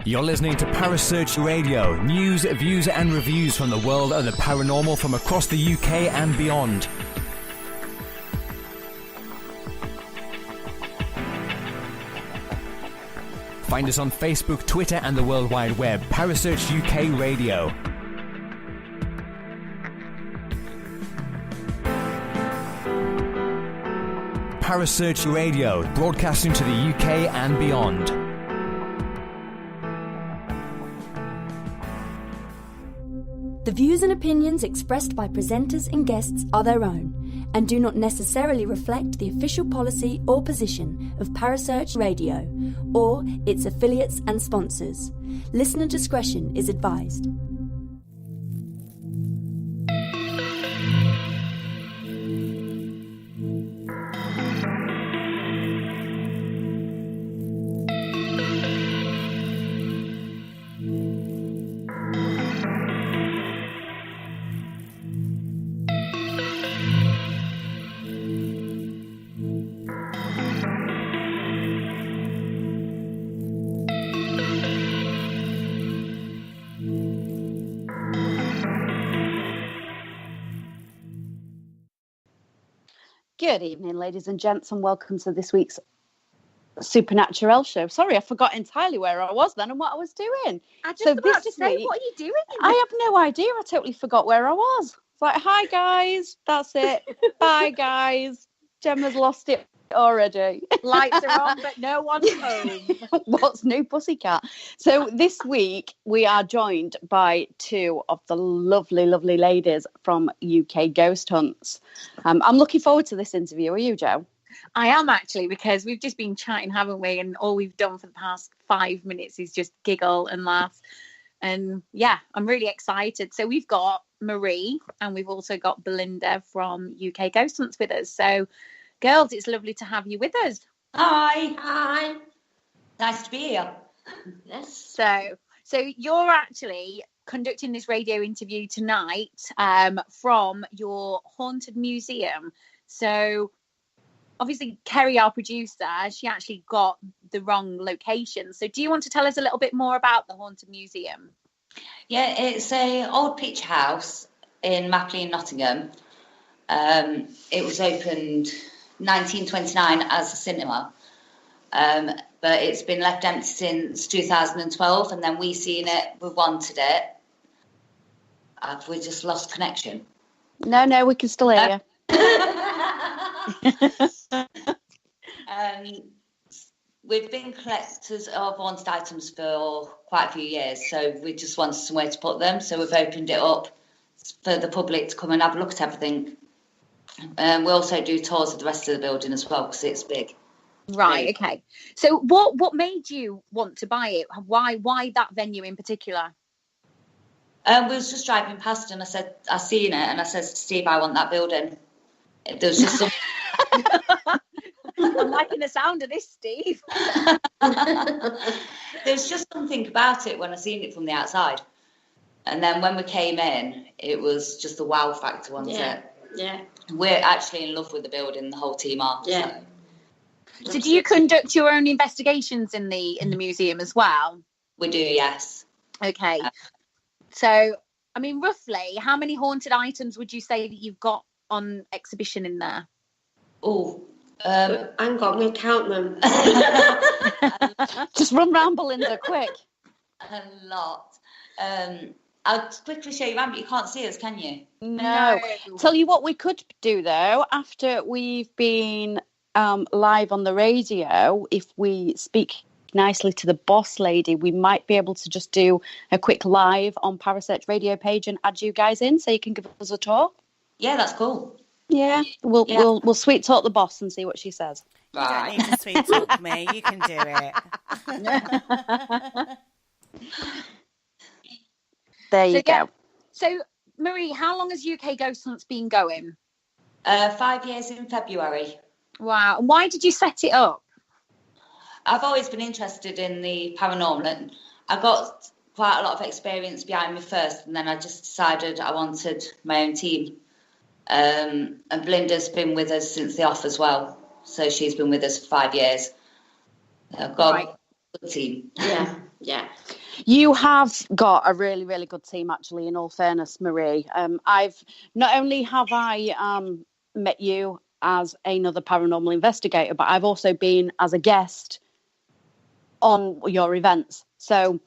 You're listening to Parasearch Radio, news, views and reviews from the world of the paranormal from across the UK and beyond. Find us on Facebook, Twitter and the World Wide Web. Parasearch UK Radio. Parasearch Radio, broadcasting to the UK and beyond. The views and opinions expressed by presenters and guests are their own and do not necessarily reflect the official policy or position of Parasearch Radio or its affiliates and sponsors. Listener discretion is advised. Good evening, ladies and gents, and welcome to this week's Supernaturelle show. Sorry, I forgot entirely where I was then and what I was doing. I just about to say, what are you doing? I have no idea. I totally forgot where I was. It's like, hi, guys. That's it. Bye, guys. Gemma's lost it already. Lights are on, but no one's home. What's new, pussycat? So this week we are joined by two of the lovely, lovely ladies from UK Ghost Hunts. I'm looking forward to this interview. Are you, Jo? I am actually, because we've just been chatting, haven't we? And all we've done for the past 5 minutes is just giggle and laugh. And yeah, I'm really excited. So we've got Marie and we've also got Belinda from UK Ghost Hunts with us. So girls, it's lovely to have you with us. Hi. Hi. Nice to be here. Yes. So you're actually conducting this radio interview tonight from your haunted museum. So obviously Kerry, our producer, she actually got the wrong location. So do you want to tell us a little bit more about the haunted museum? Yeah, it's a old picture house in Mapley in Nottingham. It was opened 1929 as a cinema, but it's been left empty since 2012, and then we seen it, we wanted it. Have we just lost connection? No, we can still hear you. We've been collectors of haunted items for quite a few years, so we just wanted somewhere to put them, so we've opened it up for the public to come and have a look at everything. We also do tours of the rest of the building as well because it's big. Right, okay. So what made you want to buy it? Why that venue in particular? We was just driving past and I seen it and I said to Steve, I want that building. There was just some... I'm liking the sound of this, Steve. There's just something about it when I seen it from the outside. And then when we came in, it was just the wow factor, wasn't it? Yeah. We're actually in love with the building, the whole team are. Yeah. So do you conduct your own investigations in the museum as well? We do, yes. Okay. So, I mean, roughly, how many haunted items would you say that you've got on exhibition in there? Oh, hang on, we'll count them. Just run round, Belinda, quick. A lot. I'll quickly show you around, but you can't see us, can you? No. Tell you what we could do, though, after we've been live on the radio, if we speak nicely to the boss lady, we might be able to just do a quick live on Parasearch radio page and add you guys in so you can give us a tour. Yeah, that's cool. Yeah, we'll sweet talk the boss and see what she says. Right. You don't need to sweet talk me. You can do it. There you go. So, Marie, how long has UK Ghost Hunts been going? 5 years in February. Wow. And why did you set it up? I've always been interested in the paranormal, and I got quite a lot of experience behind me first, and then I just decided I wanted my own team. And Belinda's been with us since the off as well, so she's been with us for 5 years. I've got a good team. Yeah. You have got a really, really good team, actually, in all fairness, Marie. I've not only have I met you as another paranormal investigator, but I've also been as a guest on your events. So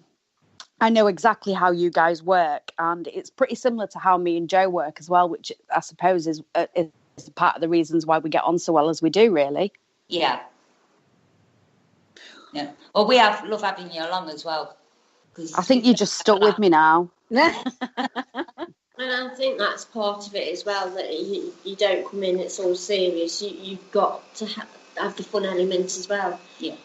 I know exactly how you guys work, and it's pretty similar to how me and Joe work as well, which I suppose is part of the reasons why we get on so well as we do, really. Yeah. Well, we love having you along as well. I think you just stuck with me now. And I think that's part of it as well, that you don't come in, it's all serious. You've got to have the fun element as well. Yeah.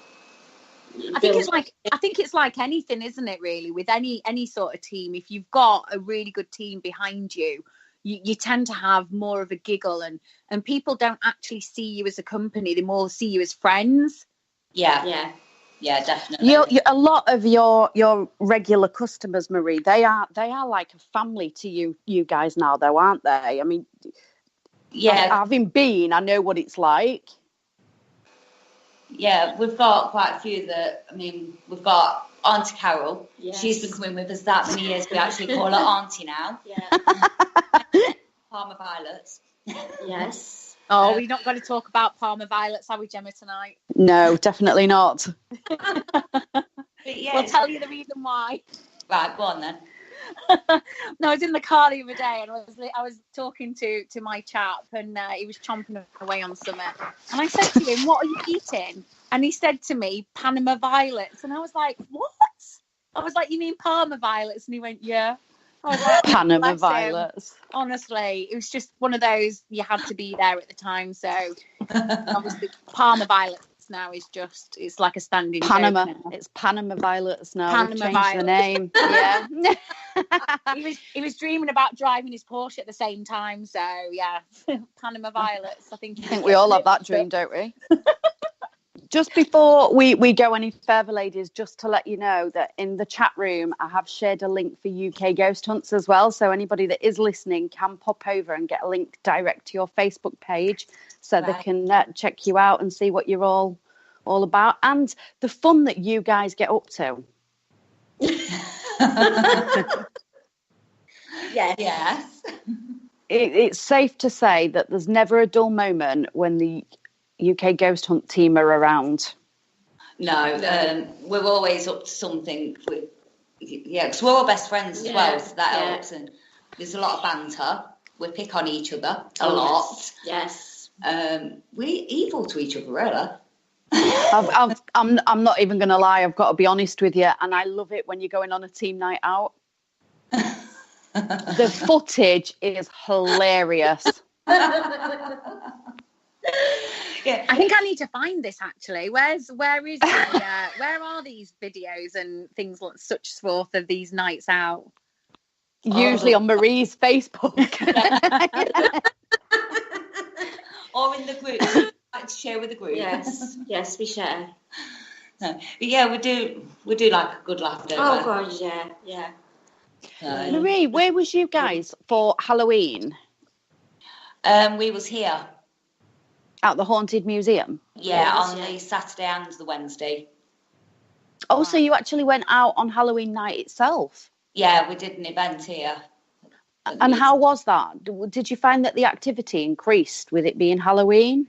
I think it's like anything, isn't it, really, with any sort of team. If you've got a really good team behind you, you tend to have more of a giggle, and people don't actually see you as a company, they more see you as friends. Yeah, definitely. A lot of your regular customers, Marie, they are like a family to you guys now, though, aren't they? I mean, having been, I know what it's like. Yeah, we've got quite a few we've got Auntie Carol. Yes. She's been coming with us that many years. We actually call her Auntie now. Yeah. Parma Violets. Yes. Oh, we're not going to talk about Parma Violets, are we, Gemma, tonight? No, definitely not. We'll tell you the reason why. Right, go on then. No, I was in the car the other day, and I was talking to my chap, and he was chomping away on something, and I said to him, "What are you eating?" And he said to me, "Panama Violets," and I was like, "What?" I was like, "You mean Parma Violets?" And he went, "Yeah." I was like, Panama Violets. Honestly, it was just one of those, you had to be there at the time. So obviously Parma Violets now is just, it's like a standing Panama. joke now. It's Panama Violets now. Panama We've changed Violets. the name. Yeah. He was dreaming about driving his Porsche at the same time. So yeah, Panama Violets. I think we all have that dream, don't we? Just before we go any further, ladies, just to let you know that in the chat room, I have shared a link for UK Ghost Hunts as well. So anybody that is listening can pop over and get a link direct to your Facebook page, so they can check you out and see what you're all about, and the fun that you guys get up to. Yes. It's safe to say that there's never a dull moment when the UK Ghost Hunt team are around. No. We're always up to something. Because we're all best friends as well, so that helps. And there's a lot of banter. We pick on each other a lot. Yes. We're evil to each other, really. I'm not even going to lie. I've got to be honest with you, and I love it when you're going on a team night out. The footage is hilarious. Yeah, I think I need to find this actually. Where are these videos and things such forth of these nights out? Usually on Marie's Facebook. Or in the group. We like to share with the group. Yes, we share. No. But yeah, we do like a good laugh, don't we? Oh god, yeah. Marie, where was you guys for Halloween? We was here. At the Haunted Museum? Yeah, on the Saturday and the Wednesday. Oh, so you actually went out on Halloween night itself? Yeah, we did an event here. And how was that? Did you find that the activity increased with it being Halloween?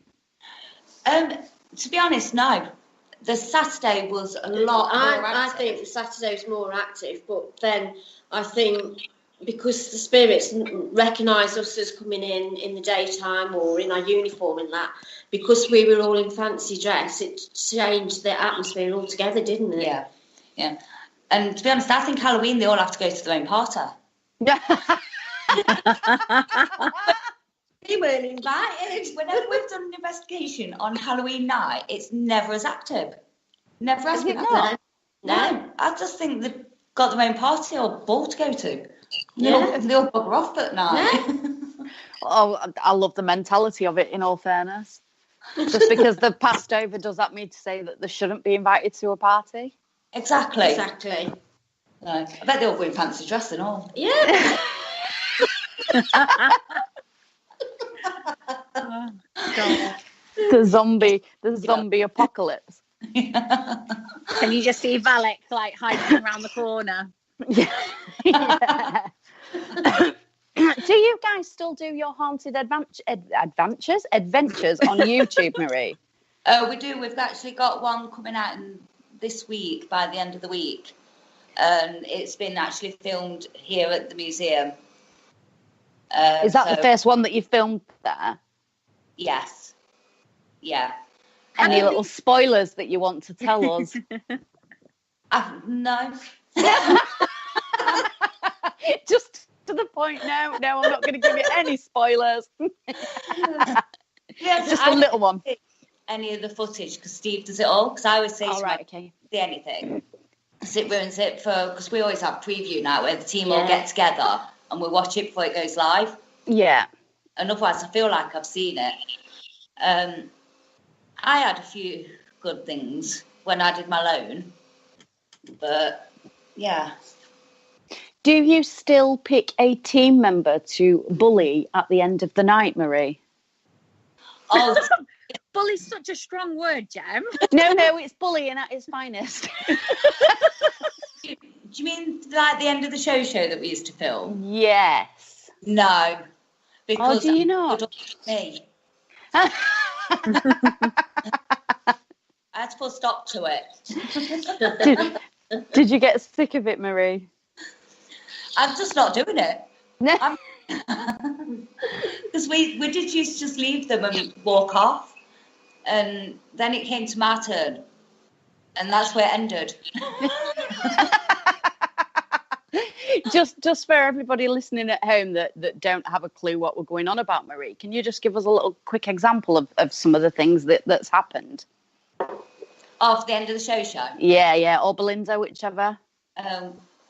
To be honest, no. The Saturday was a lot more active. I think the Saturday was more active, but then I think because the spirits recognised us as coming in the daytime or in our uniform and that, because we were all in fancy dress, it changed the atmosphere altogether, didn't it? Yeah. And to be honest, I think Halloween, they all have to go to their own party. They weren't invited. Whenever we've done an investigation on Halloween night, it's never as active. Never has been. No. I just think they've got their own party or ball to go to. They all bugger off at night. Yeah. Oh, I love the mentality of it, in all fairness. Just because they've passed over, does that mean to say that they shouldn't be invited to a party? Exactly. No, I bet they all wear fancy dress and all. Yeah. Oh, God. The zombie apocalypse. Can you just see Valek like hiding around the corner? Yeah. Yeah. Do you guys still do your haunted adventures on YouTube, Marie? Oh, we do. We've actually got one coming out this week, by the end of the week. It's been actually filmed here at the museum. Is that the first one that you filmed there? Yes. Yeah. Any little spoilers that you want to tell us? No. Just to the point. No, I'm not going to give you any spoilers. Yeah, just a little one. Any of the footage, because Steve does it all. Because I always say to him, okay. see anything. It ruins it because we always have preview now where the team all get together and we watch it before it goes live. Yeah. And otherwise I feel like I've seen it. I had a few good things when I did my loan, but yeah. Do you still pick a team member to bully at the end of the night, Marie? Oh, Bully's such a strong word, Gem. No, it's bullying at its finest. do you mean like the end of the show that we used to film? Yes. No, because do you not? Me. I had to put a stop to it. Did you get sick of it, Marie? I'm just not doing it. No. Because we did used to just leave them and walk off. And then it came to my turn. And that's where it ended. Just for everybody listening at home that don't have a clue what we're going on about, Marie, can you just give us a little quick example of some of the things that's happened? After the end of the show? Yeah, or Belinda, whichever.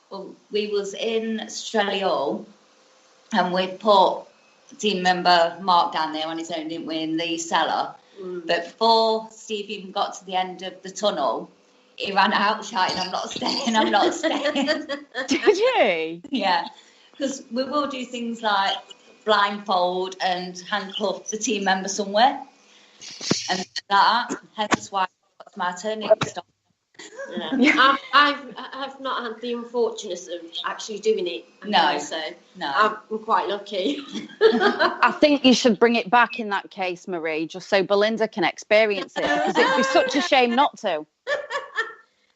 Well, we was in Australia and we put team member Mark down there on his own, didn't we, in the cellar. But before Steve even got to the end of the tunnel, he ran out shouting, I'm not staying. Did he? Yeah, because we will do things like blindfold and handcuff the team member somewhere. And that, hence why it's my turn. It stopped. Yeah. I've not had the unfortunateness of actually doing it. No. I'm quite lucky. I think you should bring it back in that case, Marie, just so Belinda can experience it, because it'd be such a shame not to.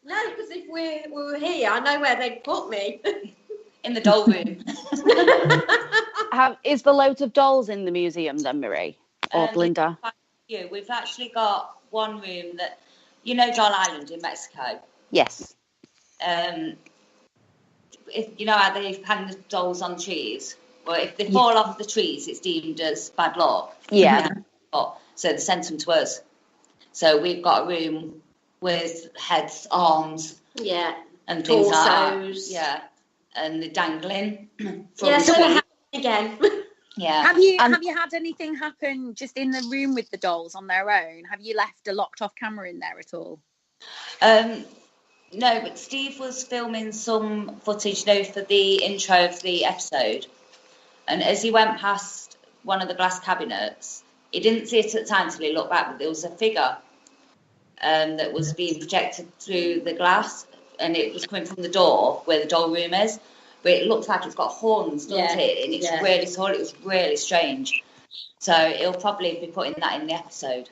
No, because if we were here, I know where they'd put me. In the doll room. Is there loads of dolls in the museum then, Marie? Or Belinda? We've actually got one room that, you know, Doll Island in Mexico? Yes. If you know how they hang the dolls on trees? Well, if they fall off the trees, it's deemed as bad luck. Yeah. So they send them to us. So we've got a room with heads, arms, and things like that. Yeah, and the dangling. So we're again. Yeah. Have you had anything happen just in the room with the dolls on their own? Have you left a locked off camera in there at all? No, but Steve was filming some footage for the intro of the episode, and as he went past one of the glass cabinets, he didn't see it at the time until he looked back, but there was a figure that was being projected through the glass, and it was coming from the door where the doll room is. But it looks like it's got horns, doesn't it? And it's really tall. It was really strange. So he'll probably be putting that in the episode.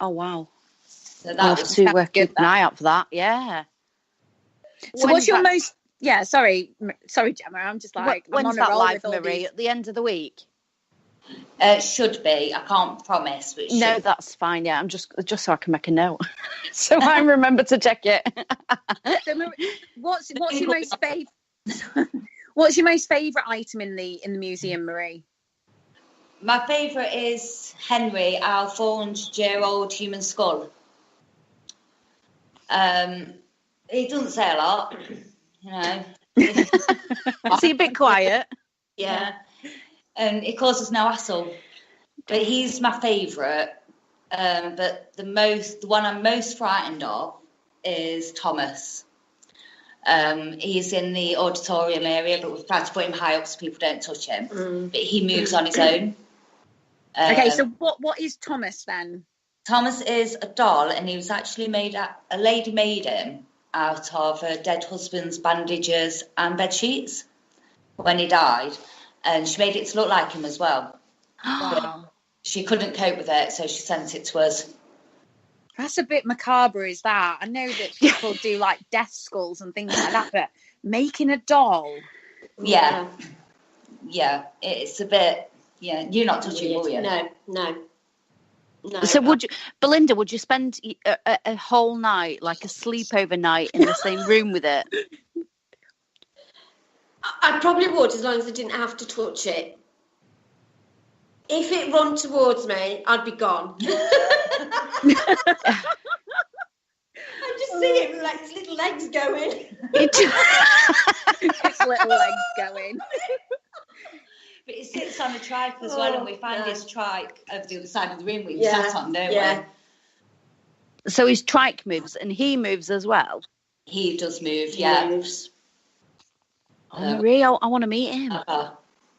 Oh, wow. So that was to keep an eye out for that. Yeah. So what's your most... Yeah, sorry, Gemma. I'm just like... When's that live, Marie? At the end of the week? It should be. I can't promise. But no, that's fine. Yeah, I'm just so I can make a note, so I remember to check it. So, what's your most favourite? What's your most favourite item in the museum, Marie? My favourite is Henry, our 400-year-old human skull. He doesn't say a lot, you know. Is he a bit quiet? Yeah. And it causes no hassle. But he's my favourite. But the one I'm most frightened of is Thomas. He's in the auditorium area, but we've tried to put him high up so people don't touch him. But he moves on his own. Okay, so what is Thomas then? Thomas is a doll, and he was actually a lady made him out of her dead husband's bandages and bed sheets when he died, and she made it to look like him as well. Wow. She couldn't cope with it, so she sent it to us. That's a bit macabre, is that? I know that people do like death skulls and things like that, but making a doll. Yeah, it's a bit. Yeah, you're not touching, will you? No. So Belinda, would you spend a whole night, like a sleepover night, in the same room with it? I probably would, as long as I didn't have to touch it. If it run towards me, I'd be gone. I just see it with like his little legs going. His little legs going. But it sits on a trike as well, and we find his trike over the other side of the room we sat on, don't we? So his trike moves, and he moves as well? He does move, He moves. Oh, Marie, I want to meet him.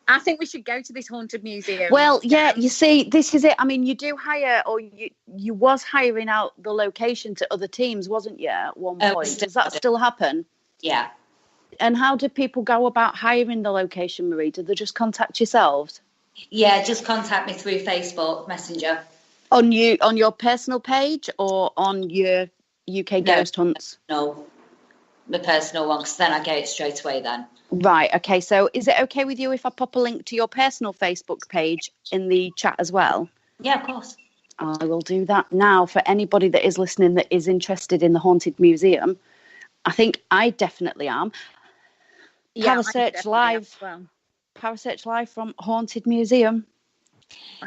I think we should go to this haunted museum. Well, yeah, you see, this is it. I mean, you do hire, or you was hiring out the location to other teams, wasn't you, at one point? Does that still happen? Yeah. And how do people go about hiring the location, Marie? Do they just contact yourselves? Yeah, just contact me through Facebook Messenger. On your personal page or on your UK Ghost Hunts? No, my personal one, because then I get it straight away then. Right, okay. So is it okay with you if I pop a link to your personal Facebook page in the chat as well? Yeah, of course. I will do that now for anybody that is listening that is interested in the Haunted Museum. I think I definitely am. Yeah, Parasearch Live. Well. Parasearch Live from Haunted Museum.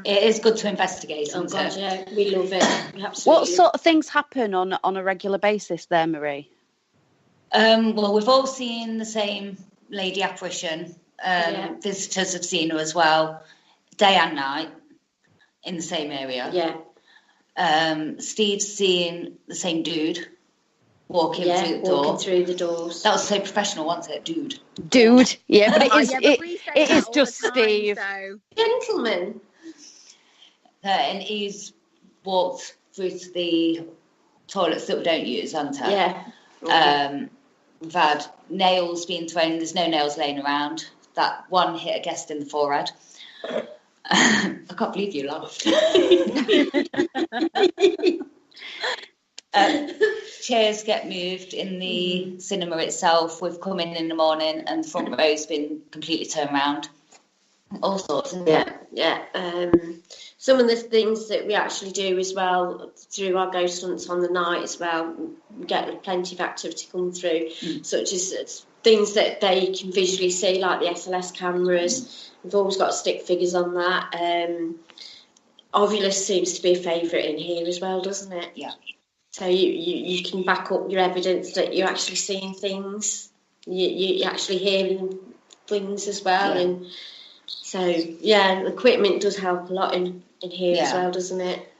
It is good to investigate. Oh God, yeah, we love it. Absolutely. What sort of things happen on a regular basis there, Marie? Well, we've all seen the same lady apparition. Visitors have seen her as well, day and night, in the same area. Yeah. Steve's seen the same dude walking through the doors. That was so professional, wasn't it, Dude, yeah, but it it is just Steve. So. Gentleman. And he's walked through to the toilets that we don't use, hasn't he? Yeah. We've had nails being thrown. There's no nails laying around. That one hit a guest in the forehead. I can't believe you laughed. Chairs get moved in the cinema itself. We've come in the morning and the front row's been completely turned around. All sorts. Yeah. Some of the things that we actually do as well through our ghost hunts on the night as well, we get plenty of activity come through, such as things that they can visually see, like the SLS cameras. We've always got stick figures on that. Ovulus seems to be a favourite in here as well, doesn't it? Yeah. So you can back up your evidence that you're actually seeing things, you're actually hearing things as well. Yeah. And so, the equipment does help a lot in here as well, doesn't it?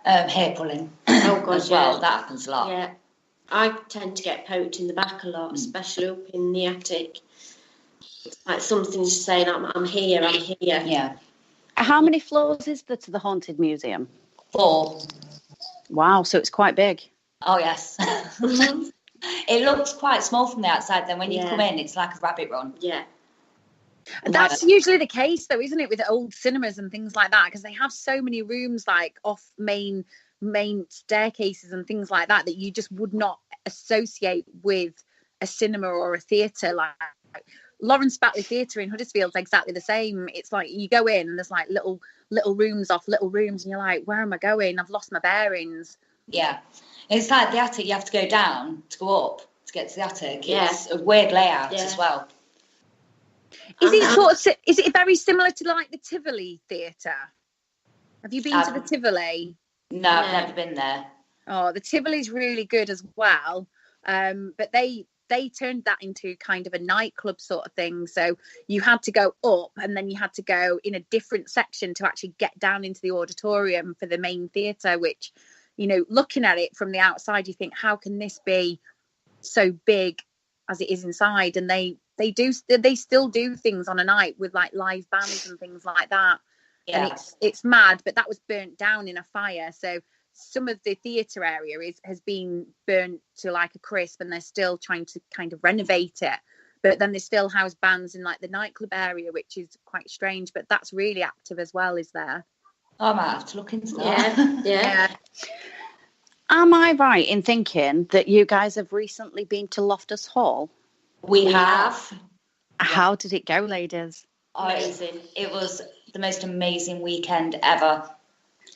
Hair pulling as well, that happens a lot. Yeah, I tend to get poked in the back a lot, especially up in the attic. It's like something's saying, I'm here. Yeah. How many floors is there to the Haunted Museum? 4. Wow, so it's quite big. Oh, yes. It looks quite small from the outside, then when you come in, it's like a rabbit run. Yeah. That's usually the case, though, isn't it, with old cinemas and things like that? Because they have so many rooms, like off main staircases and things like that you just would not associate with a cinema or a theatre. Like Lawrence Batley Theatre in Huddersfield is exactly the same. It's like you go in and there's like little rooms off little rooms, and you're like, where am I going? I've lost my bearings. Yeah, it's like the attic. You have to go down to go up to get to the attic. It's a weird layout as well. Is it very similar to like the Tivoli Theatre? Have you been to the Tivoli? No, I've never been there. Oh, the Tivoli's really good as well. But they turned that into kind of a nightclub sort of thing. So you had to go up and then you had to go in a different section to actually get down into the auditorium for the main theatre, which, looking at it from the outside, you think, how can this be so big as it is inside, and they still do things on a night with like live bands and things like that. Yeah. And it's mad, but that was burnt down in a fire. So some of the theatre area has been burnt to like a crisp, and they're still trying to kind of renovate it. But then they still house bands in like the nightclub area, which is quite strange. But that's really active as well, is there? I might have to look into that. Yeah. Am I right in thinking that you guys have recently been to Loftus Hall? We have. How did it go, ladies? Amazing. It was the most amazing weekend ever.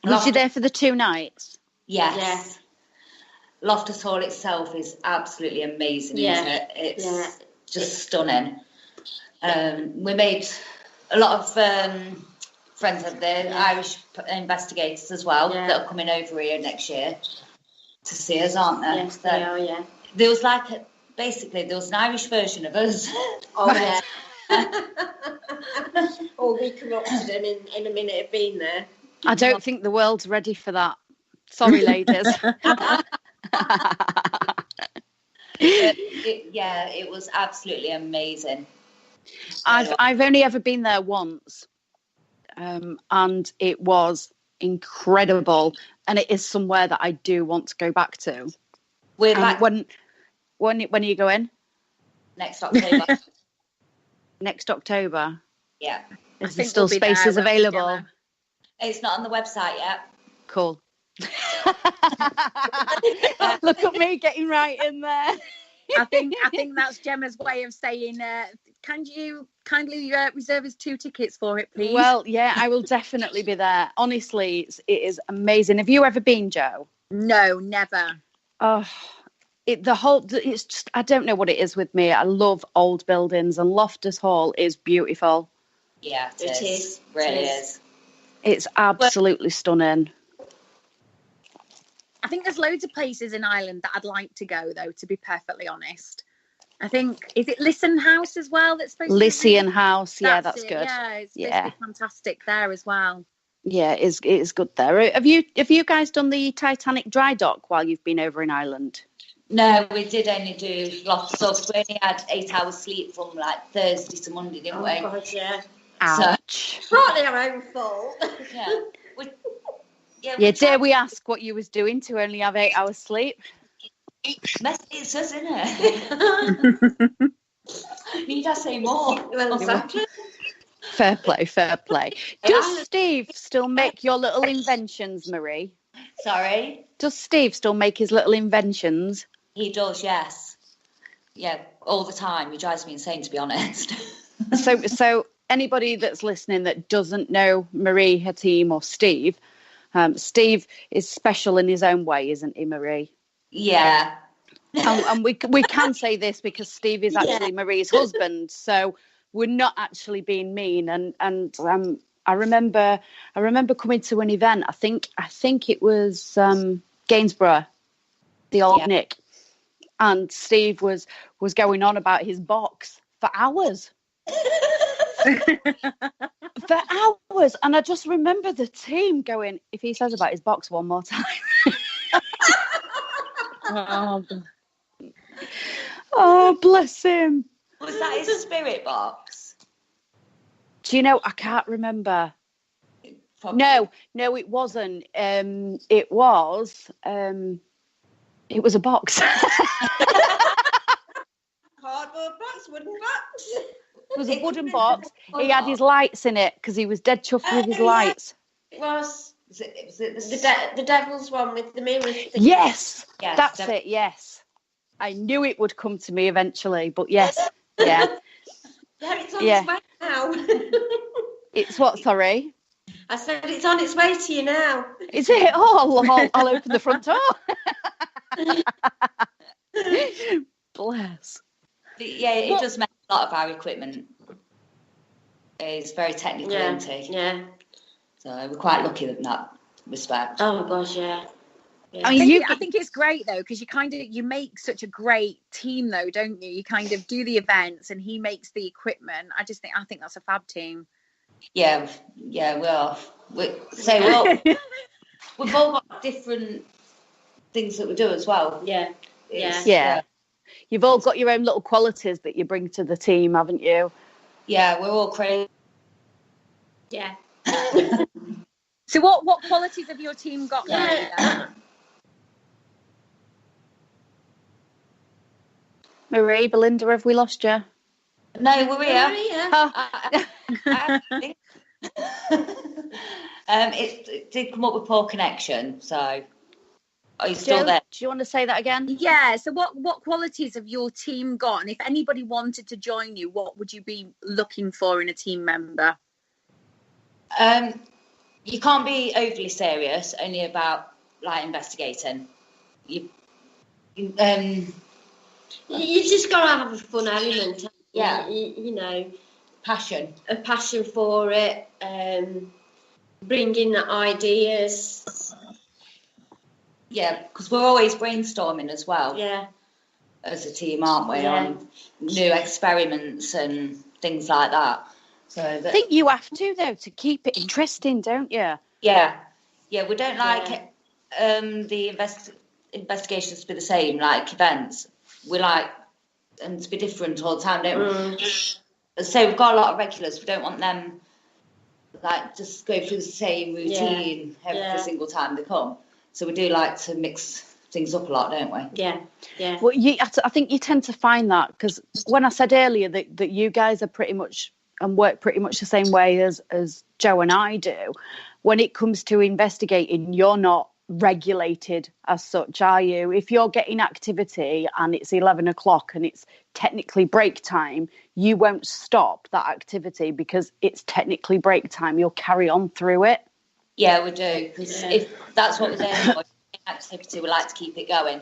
Was you there for the 2 nights? Yes. Yeah. Loftus Hall itself is absolutely amazing, isn't it? It's just stunning. We made a lot of friends of the Irish investigators as well that are coming over here next year to see us, aren't there? Yes, they are, yeah. There was basically there was an Irish version of us. Oh, yeah. Oh, we corrupted them in a minute of being there. I don't think the world's ready for that. Sorry, ladies. It was absolutely amazing. I've only ever been there once, and it was incredible, and it is somewhere that I do want to go back to. We're back when are you going? Next October. Next October. Yeah. Is there still spaces available? It's not on the website yet. Cool. Look at me getting right in there. I think that's Gemma's way of saying, can you kindly reserve us 2 tickets for it, please? Well, yeah, I will definitely be there. Honestly, it is amazing. Have you ever been, Jo? No, never. Oh, it's just, I don't know what it is with me. I love old buildings, and Loftus Hall is beautiful. Yeah, it is. Really is. It's absolutely stunning. I think there's loads of places in Ireland that I'd like to go, though, to be perfectly honest. I think, is it Lisson House as well? That's supposed Lycian House, that's good. Yeah, it's supposed to be fantastic there as well. Yeah, it is good there. Have you guys done the Titanic dry dock while you've been over in Ireland? No, we did only do Loftus Hall. We only had 8 hours sleep from like Thursday to Monday, didn't we? Oh, God, yeah. Ouch. Partly our own fault. Yeah. Dare we ask what you was doing to only have 8 hours sleep? It's us, isn't it? Need I say more? Well, exactly. Fair play. Does Steve still make your little inventions, Marie? Sorry? Does Steve still make his little inventions? He does, yes. Yeah, all the time. He drives me insane, to be honest. So anybody that's listening that doesn't know Marie, her team, or Steve, Steve is special in his own way, isn't he, Marie? Yeah. And we can say this because Steve is actually Marie's husband, so we're not actually being mean. And I remember coming to an event. I think it was Gainsborough, the old Nick, and Steve was going on about his box for hours. For hours, and I just remember the team going, if he says about his box one more time. Oh, bless him. Was that his spirit box? Do you know, I can't remember. Probably. No, it wasn't. It was a box. Cardboard box, wooden box. It was a wooden box. He had his lights in it because he was dead chuffed with his lights. It was the devil's one with the mirror thing. Yes, that's it. Yes, I knew it would come to me eventually, but yes, yeah. Yeah, it's on its way now. It's what? Sorry. I said it's on its way to you now. Is it? Oh, I'll open the front door. Bless. Yeah, it does make a lot of our equipment. It's very technical, isn't it? Yeah. So we're quite lucky in that respect. Oh gosh, yeah. I mean, I think it's great though, because you make such a great team though, don't you? You kind of do the events and he makes the equipment. I think that's a fab team. Yeah, we are. We've all got different things that we do as well. Yeah. You've all got your own little qualities that you bring to the team, haven't you? Yeah, we're all crazy. Yeah. So what qualities have your team got, Marie, then? Marie, Belinda, have we lost you? No, we're here. Oh. It did come up with poor connection, so are you still Jo, there? do you want to say that again? Yeah, so what qualities have your team got? And if anybody wanted to join you, what would you be looking for in a team member? You can't be overly serious, only about like investigating. You just got to have a fun element. Yeah. You know, a passion for it, bringing ideas. Yeah, because we're always brainstorming as well. Yeah. As a team, aren't we? Yeah. On new experiments and things like that. So I think you have to, though, to keep it interesting, don't you? Yeah, we don't like the investigations to be the same, like events. We like them to be different all the time, don't we? So we've got a lot of regulars. We don't want them like just go through the same routine every single time they come. So we do like to mix things up a lot, don't we? Yeah. Well, I think you tend to find that, because when I said earlier that you guys are pretty much and work pretty much the same way as Jo and I do, when it comes to investigating, you're not regulated as such, are you? If you're getting activity and it's 11 o'clock and it's technically break time, you won't stop that activity because it's technically break time. You'll carry on through it. Yeah, we do, because if that's what we're doing for activity, we like to keep it going.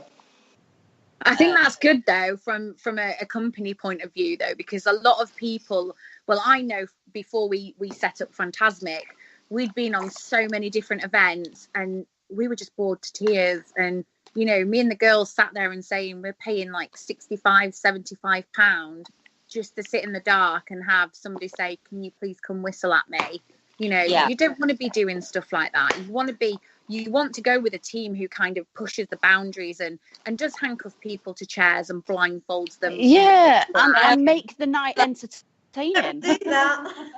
I think that's good, though, from a company point of view, though, because a lot of people, well, I know before we set up Phantasmic, we'd been on so many different events and we were just bored to tears. And, you know, me and the girls sat there and saying we're paying like £65-75 just to sit in the dark and have somebody say, can you please come whistle at me? You know, you don't want to be doing stuff like that. You want to go with a team who kind of pushes the boundaries and does handcuff people to chairs and blindfolds them. Yeah, and make the night entertaining. Do that.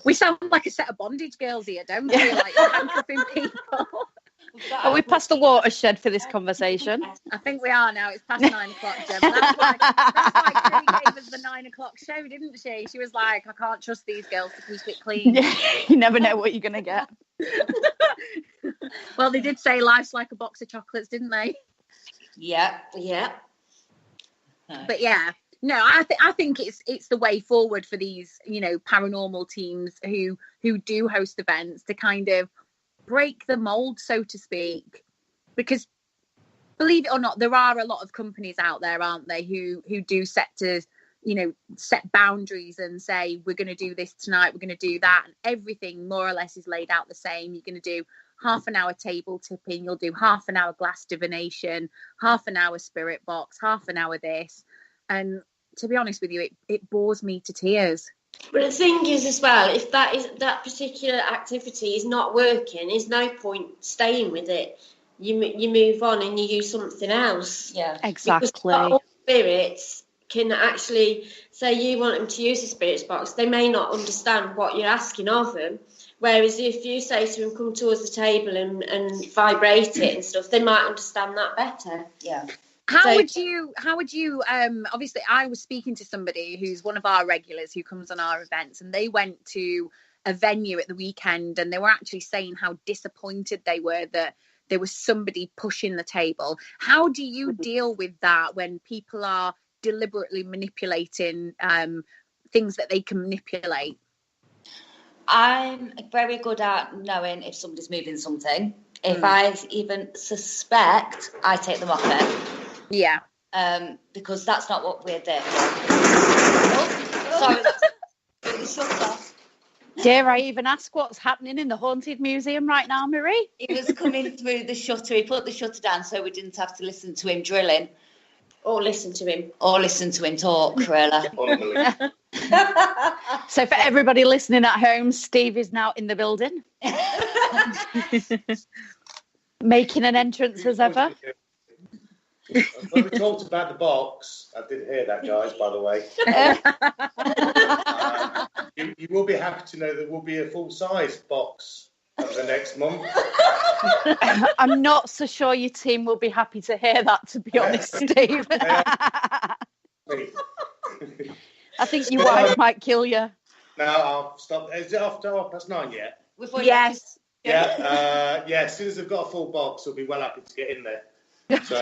We sound like a set of bondage girls here, don't we? Like handcuffing people. Are we past the watershed for this conversation? I think we are now. It's past 9 o'clock, Gemma. That's why Kelly gave us the 9 o'clock show, didn't she? She was like, I can't trust these girls to keep it clean. Yeah, you never know what you're going to get. Well, they did say life's like a box of chocolates, didn't they? Yeah. But yeah, no, I think it's the way forward for these, you know, paranormal teams who do host events to kind of break the mold, so to speak, because believe it or not, there are a lot of companies out there, aren't they, who do set boundaries and say we're going to do this tonight, we're going to do that, and everything more or less is laid out the same. You're going to do half an hour table tipping, you'll do half an hour glass divination, half an hour spirit box, half an hour this, and to be honest with you, it bores me to tears. But the thing is as well, if that particular activity is not working, there's no point staying with it. You move on and you use something else. Yeah, exactly. Because all spirits can actually say you want them to use the spirits box. They may not understand what you're asking of them. Whereas if you say to them, come towards the table and vibrate it and stuff, they might understand that better. Yeah. How would you obviously I was speaking to somebody who's one of our regulars who comes on our events, and they went to a venue at the weekend and they were actually saying how disappointed they were that there was somebody pushing the table. How do you deal with that when people are deliberately manipulating things that they can manipulate? I'm very good at knowing if somebody's moving something. If I even suspect, I take them off it. Yeah. Because that's not what we're there for. Sorry. Dare I even ask what's happening in the Haunted Museum right now, Marie? He was coming through the shutter. He put the shutter down so we didn't have to listen to him drilling. Or listen to him talk, really. So for everybody listening at home, Steve is now in the building. Making an entrance as ever. When we talked about the box, I did hear that, guys, by the way. You will be happy to know there will be a full-size box over the next month. I'm not so sure your team will be happy to hear that, to be honest, Steve. I think your wife might kill you. No, I'll stop. Is it after 9:30 yet? Yes. Yeah. As soon as I've got a full box, I'll be well happy to get in there. So.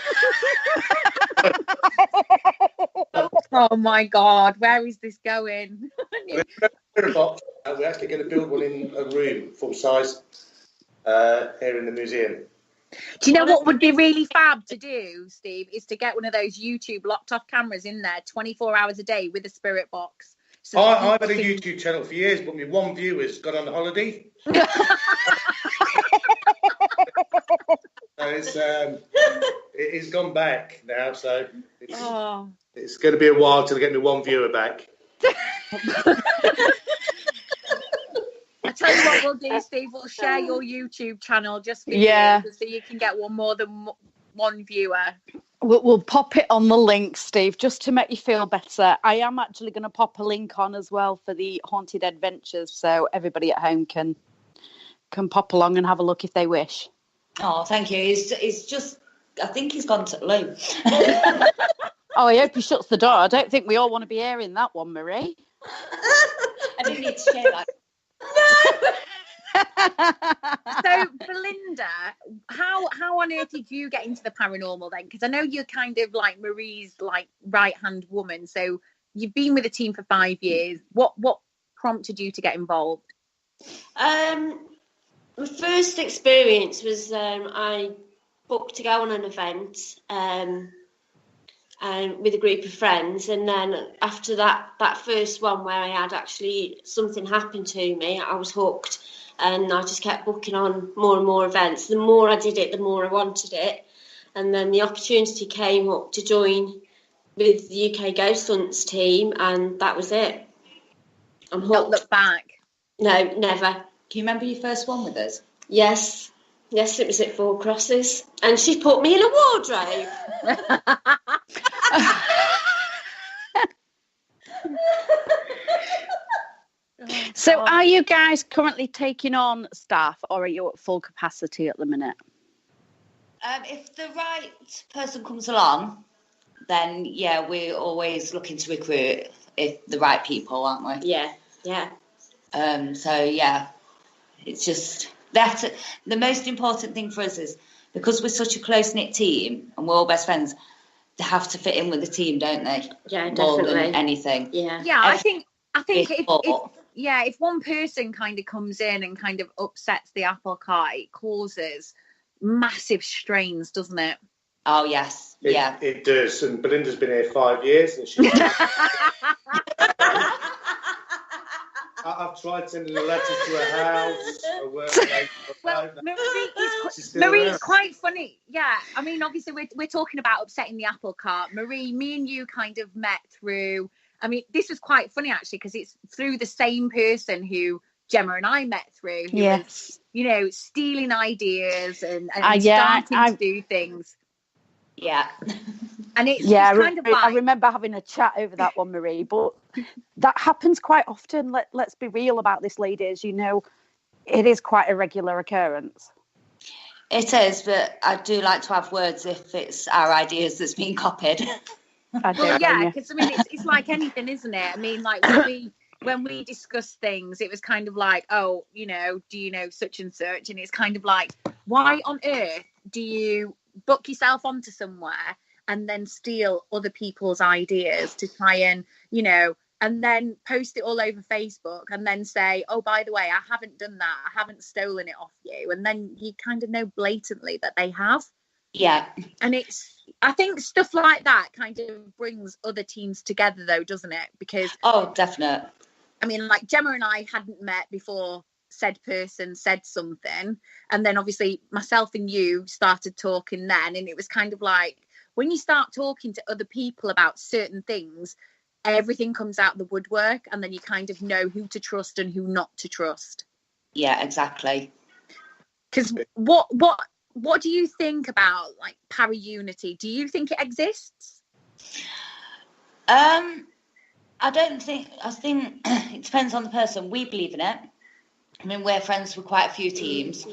Oh my God, where is this going? We're actually going to build one in a room, full size, here in the museum. Do you know what would be really fab to do, Steve? Is to get one of those YouTube locked off cameras in there 24 hours a day with a spirit box. So I've had a YouTube channel for years, but my one viewer's gone on holiday. So it's gone back now, so it's going to be a while till I get my one viewer back. I tell you what we'll do, Steve. We'll share your YouTube channel just for you, so you can get more than one viewer. We'll pop it on the link, Steve, just to make you feel better. I am actually going to pop a link on as well for the Haunted Adventures, so everybody at home can pop along and have a look if they wish. Oh, thank you. It's just, I think he's gone to Lou. Oh, I hope he shuts the door. I don't think we all want to be hearing that one, Marie. I didn't need to share that. So, Belinda, how on earth did you get into the paranormal then? Because I know you're kind of like Marie's like right-hand woman. So you've been with the team for 5 years. What prompted you to get involved? My first experience was I booked to go on an event with a group of friends, and then after that first one where I had actually something happen to me, I was hooked, and I just kept booking on more and more events. The more I did it, the more I wanted it, and then the opportunity came up to join with the UK Ghost Hunts team, and that was it. I'm hooked. Not look back. No, never. Can you remember your first one with us? Yes, it was at Four Crosses, and she put me in a wardrobe. So are you guys currently taking on staff, or are you at full capacity at the minute? If the right person comes along, then yeah, we're always looking to recruit if the right people, aren't we? Yeah. So yeah, it's just that the most important thing for us is, because we're such a close-knit team and we're all best friends, they have to fit in with the team, don't they? Yeah, More definitely. than anything. Yeah. I think if one person kind of comes in and kind of upsets the apple cart, it causes massive strains, doesn't it? Oh yes, it does. And Belinda's been here 5 years, and she's. I've tried sending a letter to her house. Well, Marie, it's quite funny. Yeah, I mean, obviously we're talking about upsetting the apple cart. Marie, me and you kind of met through. I mean, this was quite funny actually, because it's through the same person who Gemma and I met through. Who was, stealing ideas and starting to do things. Yeah. And it's kind of like... I remember having a chat over that one, Marie, but that happens quite often. Let's be real about this, ladies. It is quite a regular occurrence. It is, but I do like to have words if it's our ideas that's been copied. Well, yeah, because I mean, it's like anything, isn't it? I mean, like when we discuss things, it was kind of like, oh, do you know such and such? And it's kind of like, why on earth do you book yourself onto somewhere and then steal other people's ideas to try and, and then post it all over Facebook and then say, oh, by the way, I haven't done that. I haven't stolen it off you. And then you kind of know blatantly that they have. Yeah. And I think stuff like that kind of brings other teams together, though, doesn't it? Because... Oh, definitely. I mean, like Gemma and I hadn't met before said person said something. And then obviously myself and you started talking then. And it was kind of like, when you start talking to other people about certain things, everything comes out the woodwork, and then you kind of know who to trust and who not to trust. Yeah, exactly. Because what what do you think about like para unity? Do you think it exists? I think it depends on the person. We believe in it. I mean, we're friends with quite a few teams,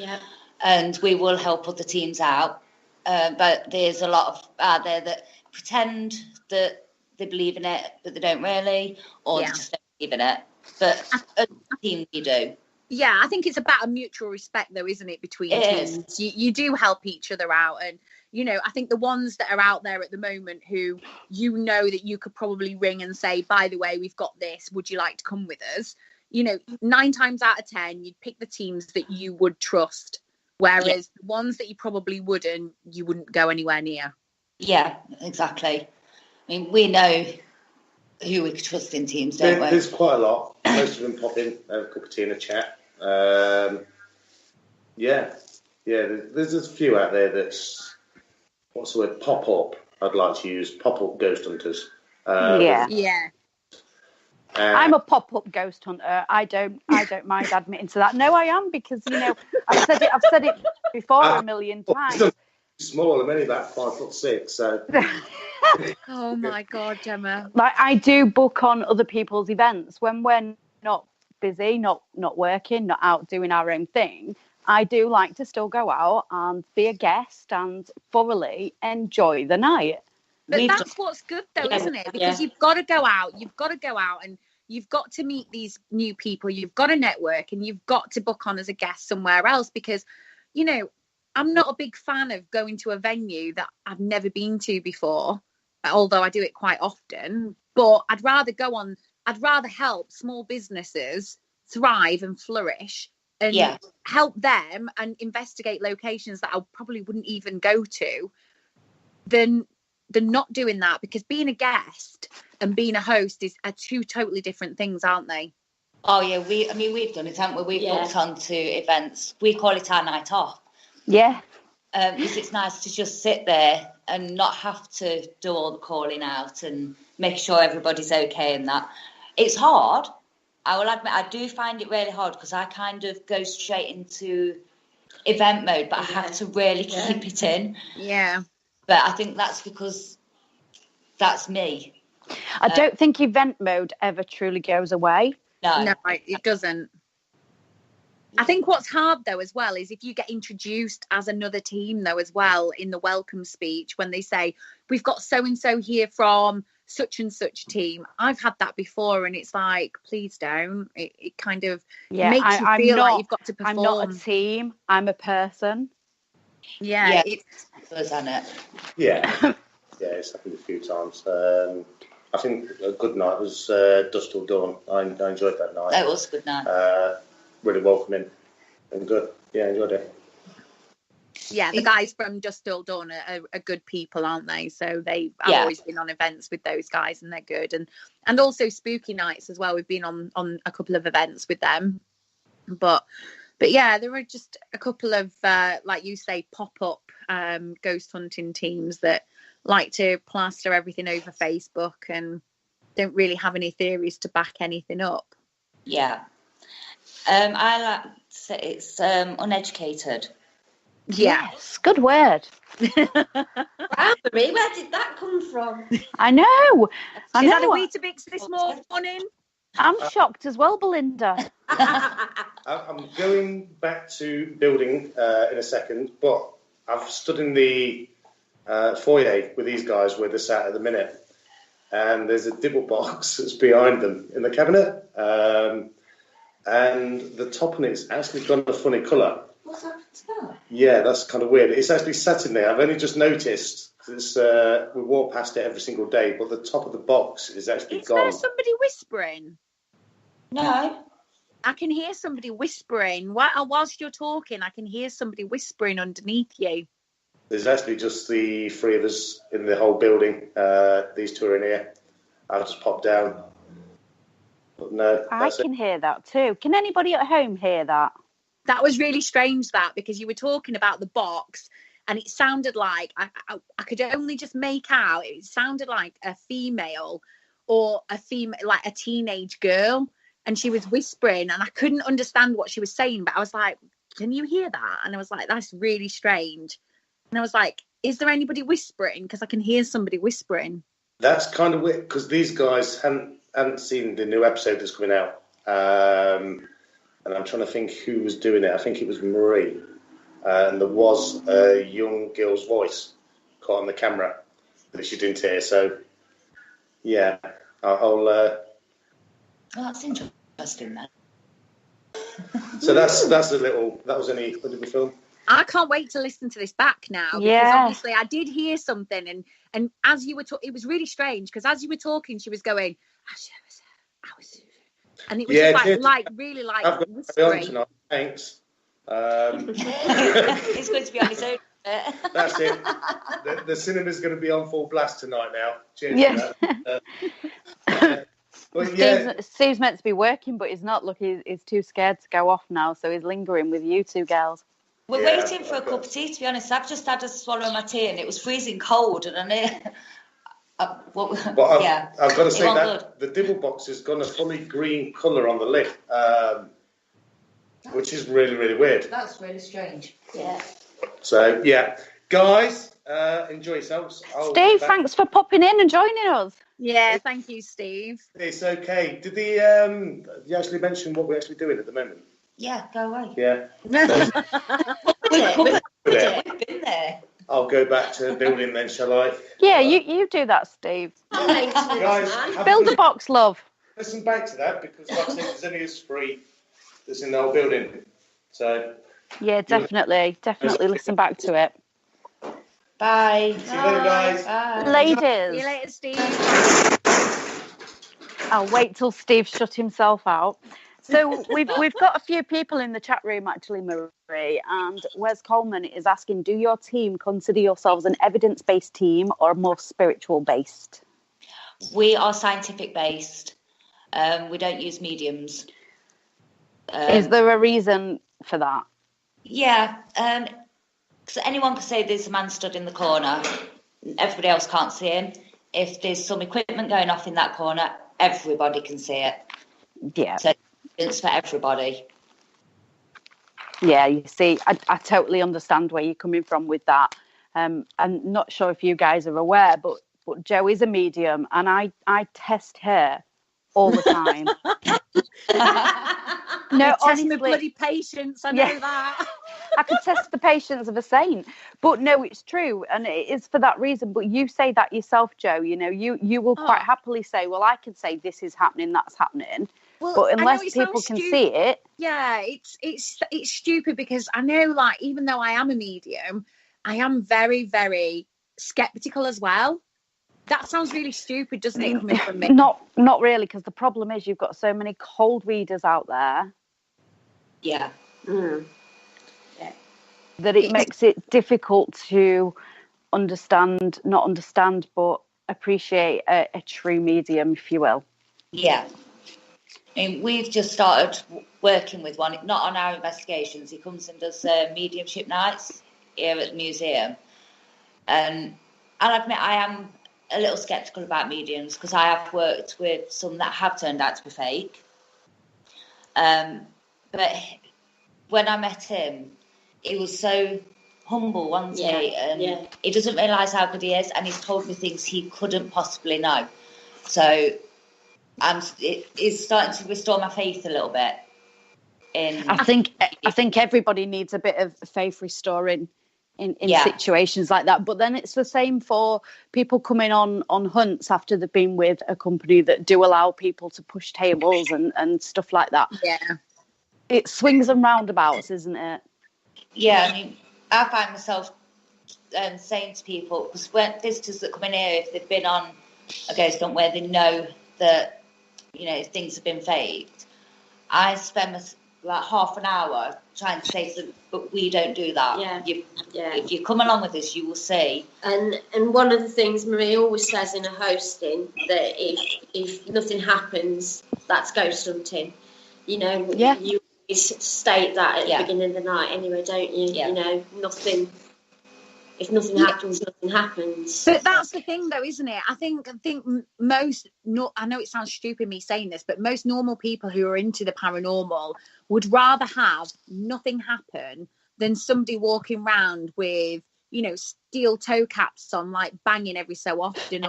and we will help other teams out. But there's a lot out there that pretend that they believe in it, but they don't really, or they just don't believe in it. But as a team, we do. Yeah, I think it's about a mutual respect, though, isn't it, between teams? You do help each other out. And, you know, I think the ones that are out there at the moment who you know that you could probably ring and say, by the way, we've got this, would you like to come with us? You know, 9 times out of 10, you'd pick the teams that you would trust. Whereas the ones that you probably wouldn't, you wouldn't go anywhere near. Yeah, exactly. I mean, we know who we could trust in teams, don't we? There's quite a lot. Most of them pop in, have a cup of tea and a chat. There's a few out there that's, what's the word, pop up. I'd like to use pop up ghost hunters. I'm a pop-up ghost hunter. I don't mind admitting to that. No, I am, because, you know, I've said it before a million times. Small, I'm only about 5'6", so. Oh my God, Gemma! Like, I do book on other people's events when we're not busy, not working, not out doing our own thing. I do like to still go out and be a guest and thoroughly enjoy the night. But that's what's good, though, isn't it? Because you've got to go out, and you've got to meet these new people. You've got to network, and you've got to book on as a guest somewhere else. Because, you know, I'm not a big fan of going to a venue that I've never been to before, although I do it quite often. But I'd rather help small businesses thrive and flourish, and help them and investigate locations that I probably wouldn't even go to, than not doing that. Because being a guest and being a host are 2 totally different things, aren't they? Oh yeah, we've done it, haven't we? We've booked onto events. We call it our night off. Yeah. Because it's nice to just sit there and not have to do all the calling out and make sure everybody's okay and that. It's hard. I will admit, I do find it really hard because I kind of go straight into event mode, but I have to really keep it in. Yeah. But I think that's because that's me. I don't think event mode ever truly goes away. No, it doesn't. I think what's hard, though, as well, is if you get introduced as another team, though, as well, in the welcome speech, when they say, we've got so-and-so here from such and such team. I've had that before, and it's like, please don't. It kind of makes you feel like you've got to perform. I'm not a team. I'm a person. Yeah. It's isn't it? Yeah. It's happened a few times. I think a good night was Dusk Till Dawn. I enjoyed that night. That was a good night. Really welcoming and good. Yeah, enjoyed it. Yeah, the guys from Dusk Till Dawn are good people, aren't they? So I've always been on events with those guys, and they're good. And also Spooky Nights as well. We've been on a couple of events with them. But yeah, there are just a couple of, like you say, pop-up ghost hunting teams that like to plaster everything over Facebook and don't really have any theories to back anything up. Yeah. I like to say it's uneducated. Yes, good word. Wow, Marie, where did that come from? I know. Is that a Weetabix this morning? I'm shocked as well, Belinda. I'm going back to building in a second, but I've stood in the foyer with these guys where they're sat at the minute, and there's a dibble box that's behind them in the cabinet, and the top on it's actually got a funny colour. What's happened to that? Yeah, that's kind of weird. It's actually sat in there. I've only just noticed. We walk past it every single day, but the top of the box is actually gone. Is there somebody whispering? No. I can hear somebody whispering. Whilst you're talking, I can hear somebody whispering underneath you. There's actually just the 3 of us in the whole building. These 2 are in here. I'll just pop down. But no, I can hear that too. Can anybody at home hear that? That was really strange, because you were talking about the box, and it sounded like I could only just make out. It sounded like a female or like a teenage girl, and she was whispering, and I couldn't understand what she was saying. But I was like, can you hear that? And I was like, that's really strange. And I was like, is there anybody whispering? Because I can hear somebody whispering. That's kind of weird because these guys hadn't seen the new episode that's coming out. And I'm trying to think who was doing it. I think it was Marie. And there was a young girl's voice caught on the camera that she didn't hear. So, yeah, I'll that's interesting then. So that was only when did we film? I can't wait to listen to this back now because obviously I did hear something and as you were talking, it was really strange because as you were talking, she was going, and it was just like really like I've got whispering. tonight. Thanks. He's going to be on his own. That's it. The cinema's going to be on full blast tonight now. Cheers. Yeah. But Steve's meant to be working, but he's not. Look, he's too scared to go off now, so he's lingering with you two girls. We're waiting for a cup of tea, to be honest. I've just had a swallow of my tea and it was freezing cold. And I've got to say that the Dibble box has gone a fully green colour on the lid, which is really, really weird. That's really strange. Yeah. So, yeah. Guys, enjoy yourselves. Steve, thanks for popping in and joining us. Yeah, thank you, Steve. It's okay. Did you actually mention what we're actually doing at the moment? Yeah, go away. Yeah. We've been there. I'll go back to the building then, shall I? Yeah, you do that, Steve. Guys, build a box, love. Listen back to that because, like I said, there's only a spree that's in the whole building. So. Yeah, definitely listen back to it. Bye. See you later, guys. Bye. Ladies. See you later, Steve. I'll wait till Steve shut himself out. So we've got a few people in the chat room, actually, Marie, and Wes Coleman is asking, do your team consider yourselves an evidence-based team or more spiritual-based? We are scientific-based. We don't use mediums. Is there a reason for that? Yeah. So anyone can say there's a man stood in the corner. Everybody else can't see him. If there's some equipment going off in that corner, everybody can see it. Yeah. So it's for everybody. Yeah, you see, I totally understand where you're coming from with that. I'm not sure if you guys are aware, but Jo is a medium and I test her all the time. No, honestly, test my bloody patience. I know that. I could test the patience of a saint, but no, it's true, and it is for that reason. But you say that yourself, Jo. You know, you will quite happily say, "Well, I can say this is happening, that's happening." Well, but unless people can see it, yeah, it's stupid because I know, like, even though I am a medium, I am very, very skeptical as well. That sounds really stupid, doesn't it, coming from me? Not really, because the problem is you've got so many cold readers out there. Yeah. Mm. That it makes it difficult to not understand, but appreciate a true medium, if you will. Yeah. I mean, we've just started working with one, not on our investigations. He comes and does mediumship nights here at the museum. And I'll admit I am a little sceptical about mediums because I have worked with some that have turned out to be fake. But when I met him, he was so humble, wasn't he? And he doesn't realise how good he is, and he's told me things he couldn't possibly know. So it's starting to restore my faith a little bit. I think everybody needs a bit of faith restoring in situations like that. But then it's the same for people coming on hunts after they've been with a company that do allow people to push tables and stuff like that. Yeah. It swings and roundabouts, isn't it? Yeah, I mean, I find myself saying to people, because when visitors that come in here, if they've been on a ghost hunt where they know that, you know, things have been faked, I spend like half an hour trying to say to them, but we don't do that. If you come along with us, you will see. And one of the things Marie always says in her hosting, that if nothing happens, that's ghost hunting. You know, you state that at the beginning of the night anyway, don't you? Yeah. You know, nothing. if nothing happens, nothing happens. But that's the thing, though, isn't it? I think most, I know it sounds stupid me saying this, but most normal people who are into the paranormal would rather have nothing happen than somebody walking around with, you know, steel toe caps on, like banging every so often,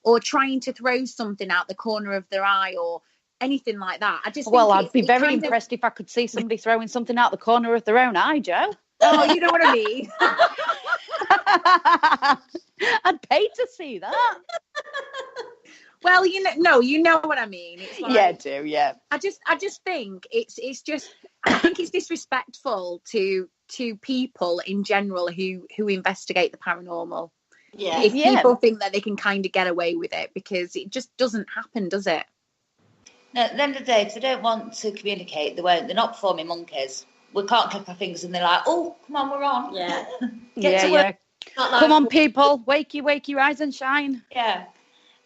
or trying to throw something out the corner of their eye or anything like that. I just Well, think I'd be very impressed if I could see somebody throwing something out the corner of their own eye, Joe. Oh, you know what I mean? I'd pay to see that. Well, you know what I mean. It's like, yeah, I do. Yeah. I just think it's just, I think it's disrespectful to people in general who investigate the paranormal. Yeah. If people think that they can kind of get away with it, because it just doesn't happen, does it? No, at the end of the day, if they don't want to communicate, they won't. They're not performing monkeys. We can't click our fingers and they're like, oh, come on, we're on. Yeah. Get to work. Come on, people, wake your eyes and shine. Yeah.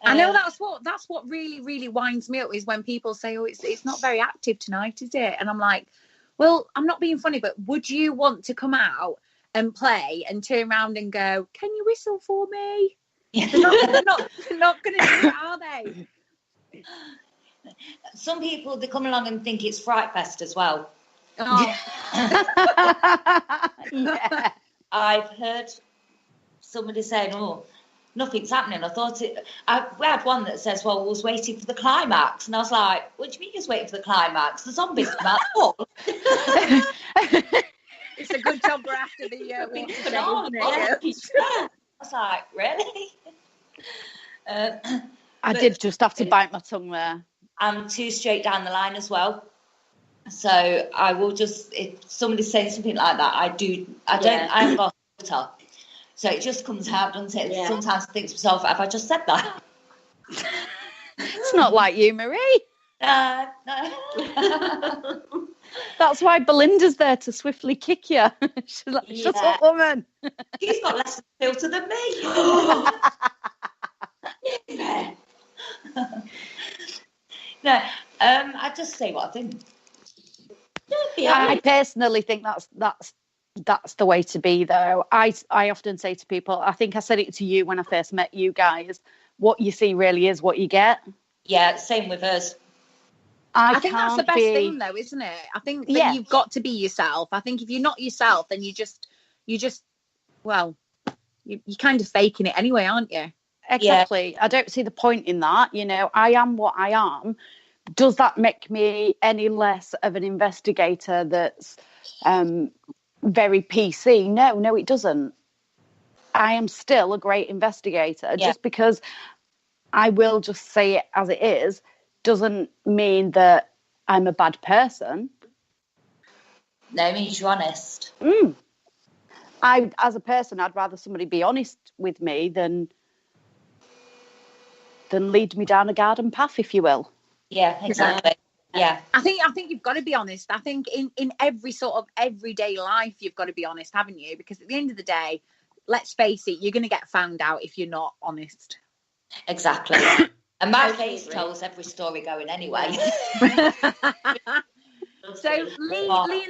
I know that's what really, really winds me up, is when people say, oh, it's not very active tonight, is it? And I'm like, well, I'm not being funny, but would you want to come out and play and turn around and go, can you whistle for me? Yeah. They're not going to do it, are they? Some people, they come along and think it's Fright Fest as well. Oh. Yeah. I've heard somebody saying, oh, nothing's happening. I thought we had one that says, well, we was waiting for the climax. And I was like, what do you mean you're waiting for the climax? The zombies come out. Oh. It's a good job we're after the I was like, really? I did just have to bite my tongue there. I'm too straight down the line as well. So I will just, if somebody's saying something like that, I haven't got a filter. So it just comes out, doesn't it? Yeah. Sometimes I think to myself, have I just said that? It's not like you, Marie. No. That's why Belinda's there to swiftly kick you. She's like, shut up, woman. He's got less filter than me. No, I just say what I think. I personally think that's the way to be, though. I often say to people, I think I said it to you when I first met you guys, what you see really is what you get. Yeah, same with us. I think that's the best thing, though, isn't it? I think that you've got to be yourself. I think if you're not yourself, then you're kind of faking it anyway, aren't you? Exactly. Yeah. I don't see the point in that. You know, I am what I am. Does that make me any less of an investigator that's very PC? No, it doesn't. I am still a great investigator. Yeah. Just because I will just say it as it is doesn't mean that I'm a bad person. No, it means you're honest. As a person, I'd rather somebody be honest with me than lead me down a garden path, if you will. Yeah, exactly. Yeah. I think you've got to be honest. I think in every sort of everyday life, you've got to be honest, haven't you? Because at the end of the day, let's face it, you're going to get found out if you're not honest. Exactly. And my face tells every story going anyway. So Lee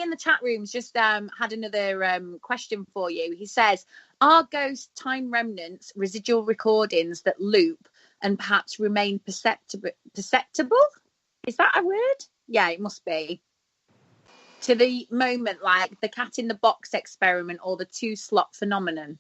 in the chat room's just had another question for you. He says, are ghost time remnants residual recordings that loop and perhaps remain perceptible? Is that a word? Yeah, it must be. To the moment, like the cat in the box experiment or the 2-slot phenomenon.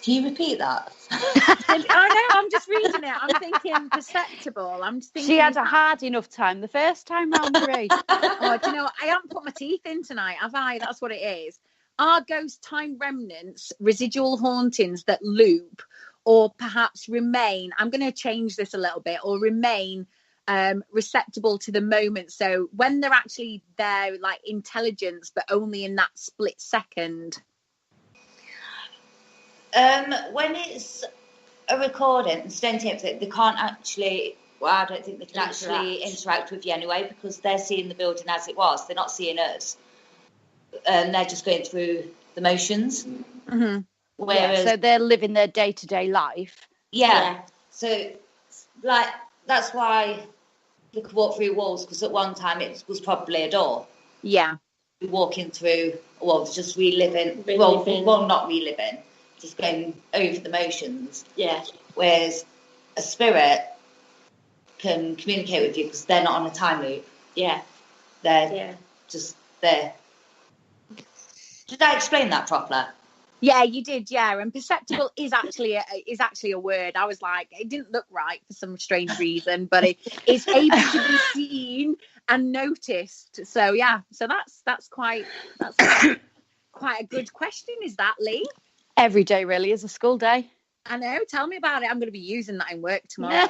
Can you repeat that? I know, I'm just reading it. I'm thinking perceptible. She had a hard enough time the first time round, Marie. Oh, do you know, I haven't put my teeth in tonight, have I? That's what it is. Are ghost time remnants residual hauntings that loop or perhaps remain, I'm going to change this a little bit, or remain receptible to the moment? So when they're actually there, like intelligence, but only in that split second. When it's a recording, they can't actually, well, I don't think they can actually interact with you anyway, because they're seeing the building as it was. They're not seeing us. They're just going through the motions. Mm-hmm. Whereas, so they're living their day-to-day life. Yeah. So, like, that's why they could walk through walls, because at one time it was probably a door. Yeah. walking through, well, just reliving, not reliving, just going over the motions. Yeah. Whereas a spirit can communicate with you because they're not on a time loop. Yeah. They're just there. Did I explain that properly? Yeah, you did. Yeah, and perceptible is actually a word. I was like, it didn't look right for some strange reason, but it's able to be seen and noticed. So yeah, so that's quite a good question. Is that, Lee? Every day really is a school day. I know. Tell me about it. I'm going to be using that in work tomorrow.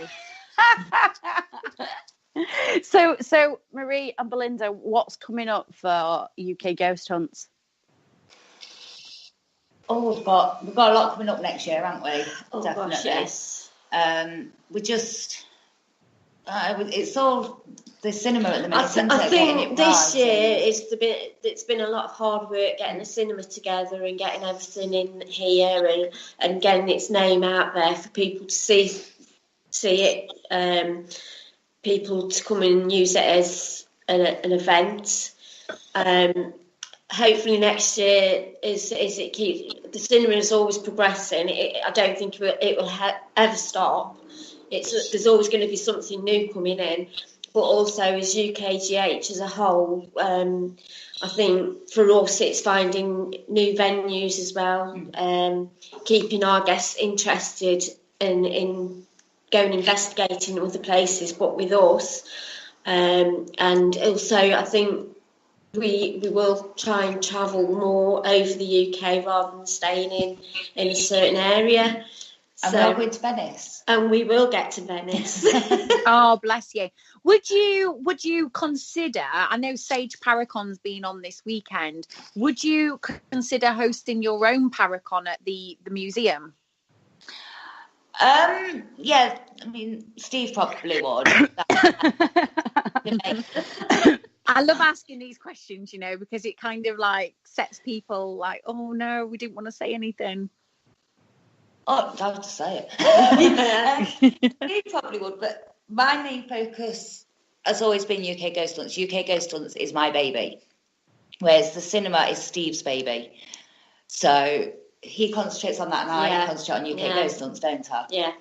So Marie and Belinda, what's coming up for UK Ghost Hunts? Oh, we've got a lot coming up next year, haven't we? Oh, Definitely. gosh, yes. We just it's all the cinema at the minute. I think this year it's been a lot of hard work getting the cinema together and getting everything in here and getting its name out there for people to see it. People to come and use it as an event. Hopefully next year, the cinema is always progressing. I don't think it will ever stop. There's always going to be something new coming in, but also as UKGH as a whole, I think for us it's finding new venues as well, keeping our guests interested in going investigating other places, but with us, and also I think we will try and travel more over the UK rather than staying in a certain area. And we're going to Venice. And we will get to Venice. Oh, bless you. Would you consider, I know Sage Paracon's been on this weekend, would you consider hosting your own Paracon at the museum? Yeah, I mean, Steve probably would. I love asking these questions, because it kind of like sets people like, oh no, we didn't want to say anything. Oh, I have to say it. He probably would, but my main focus has always been UK Ghost Hunts. UK Ghost Hunts is my baby, whereas the cinema is Steve's baby. So he concentrates on that, and I concentrate on UK Ghost Hunts, don't I? Yeah.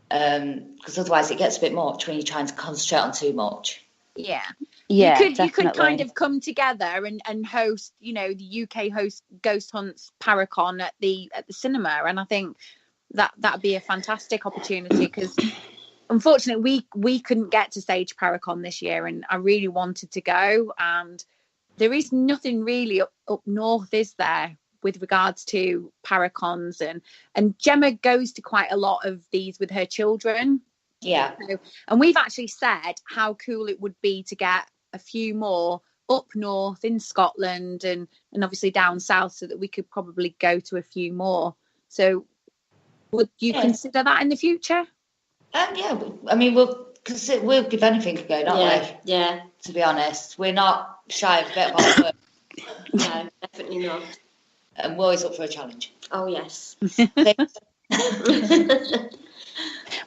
Because otherwise it gets a bit much when you're trying to concentrate on too much. Yeah. Yeah, you could kind of come together and host, the UK Ghost Hunts Paracon at the cinema, and I think that'd be a fantastic opportunity because unfortunately we couldn't get to Sage Paracon this year, and I really wanted to go, and there is nothing really up north, is there, with regards to Paracons, and Gemma goes to quite a lot of these with her children. Yeah. And we've actually said how cool it would be to get a few more up north in Scotland and obviously down south, so that we could probably go to a few more. So would you consider that in the future? Yeah, I mean, we'll give anything a go, don't we? Yeah. To be honest, we're not shy of a bit of hard work. No, definitely not. And we're always up for a challenge. Oh, yes.